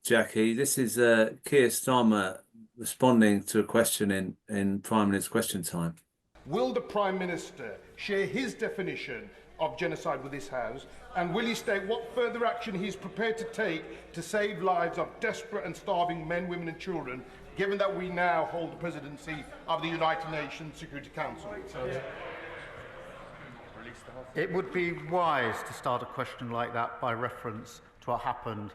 Jackie. This is Keir Starmer responding to a question in Prime Minister's Question Time. Will the Prime Minister share his definition of genocide with this House, and will he state what further action he is prepared to take to save lives of desperate and starving men, women and children, given that we now hold the presidency of the United Nations Security Council? It would be wise to start a question like that by reference to what happened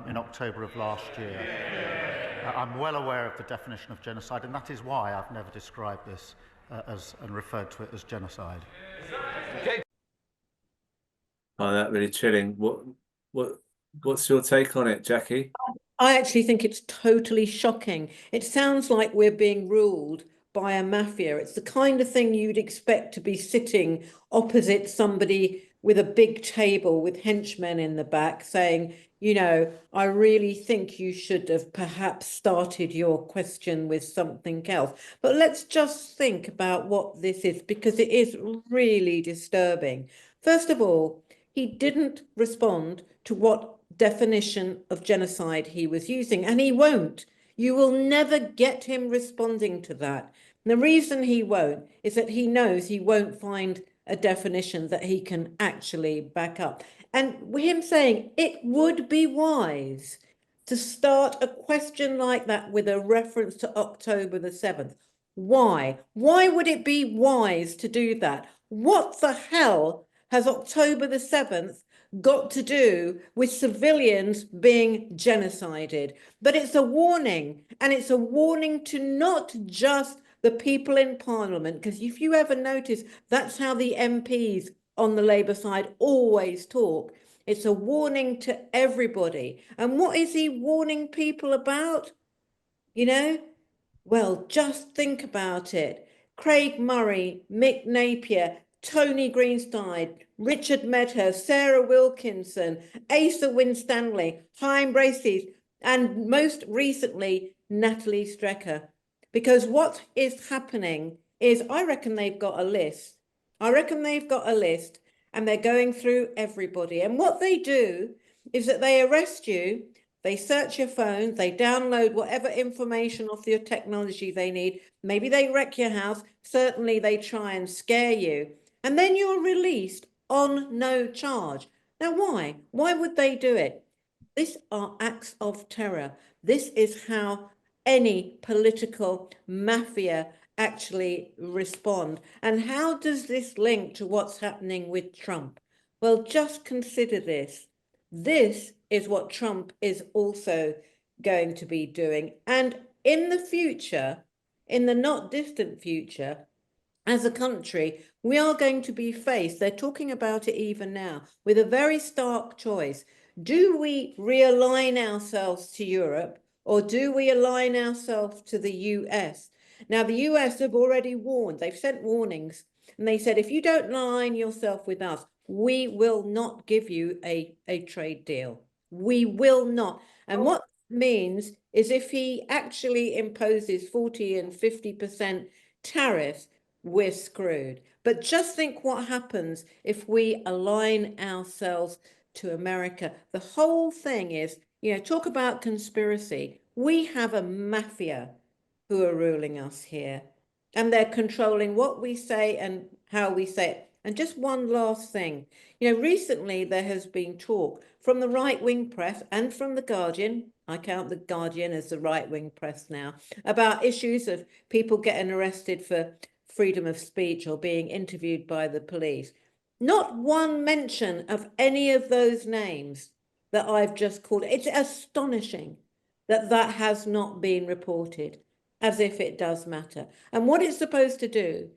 in October of last year. I'm well aware of the definition of genocide, and that is why I've never described this and referred to it as genocide. Okay. Oh, that really chilling. What's your take on it, Jackie? I actually think it's totally shocking. It sounds like we're being ruled by a mafia. It's the kind of thing you'd expect to be sitting opposite somebody with a big table with henchmen in the back saying, you know, I really think you should have perhaps started your question with something else. But let's just think about what this is, because it is really disturbing. First of all, he didn't respond to what definition of genocide he was using, and he won't. You will never get him responding to that. And the reason he won't is that he knows he won't find a definition that he can actually back up. And him saying it would be wise to start a question like that with a reference to October the 7th. Why? Why would it be wise to do that? What the hell has October the 7th got to do with civilians being genocided? But it's a warning, and it's a warning to not just the people in Parliament, because if you ever notice, that's how the MPs on the Labour side always talk. It's a warning to everybody. And what is he warning people about? You know, well, just think about it. Craig Murray, Mick Napier, Tony Greenstein, Richard Medhurst, Sarah Wilkinson, Asa Winstanley, Chaim Braces, and most recently, Natalie Strecker. Because what is happening is, I reckon they've got a list. And they're going through everybody. And what they do is that they arrest you, they search your phone, they download whatever information off your technology they need. Maybe they wreck your house. Certainly they try and scare you. And then you're released on no charge. Now, why? Why would they do it? These are acts of terror. This is how any political mafia actually respond. And how does this link to what's happening with Trump? Well, just consider this. This is what Trump is also going to be doing. And in the future, in the not distant future, as a country, we are going to be faced, they're talking about it even now, with a very stark choice. Do we realign ourselves to Europe, or do we align ourselves to the US? Now, the US have already warned, they've sent warnings, and they said, if you don't align yourself with us, we will not give you a trade deal. We will not. And what that means is if he actually imposes 40 and 50% tariffs, we're screwed. But just think what happens if we align ourselves to America. The whole thing is, you know, talk about conspiracy. We have a mafia who are ruling us here, and they're controlling what we say and how we say it. And just one last thing, you know, recently there has been talk from the right-wing press and from the Guardian, I count the Guardian as the right-wing press now, about issues of people getting arrested for freedom of speech or being interviewed by the police. Not one mention of any of those names that I've just called. It's astonishing that that has not been reported, as if it does matter. And what it's supposed to do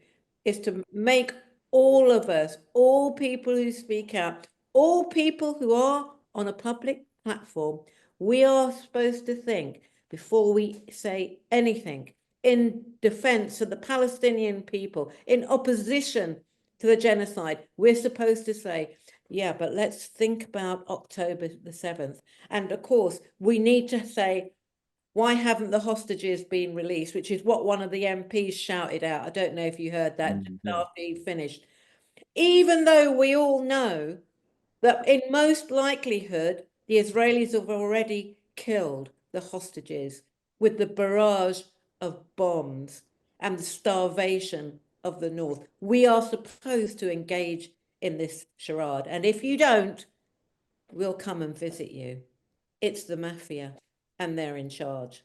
is to make all of us, all people who speak out, all people who are on a public platform, we are supposed to think before we say anything in defense of the Palestinian people, in opposition to the genocide. We're supposed to say, yeah, but let's think about October the 7th. And of course, we need to say, why haven't the hostages been released? Which is what one of the MPs shouted out. I don't know if you heard that after he finished. Even though we all know that in most likelihood, the Israelis have already killed the hostages with the barrage of bombs and the starvation of the North. We are supposed to engage in this charade. And if you don't, we'll come and visit you. It's the mafia, and they're in charge.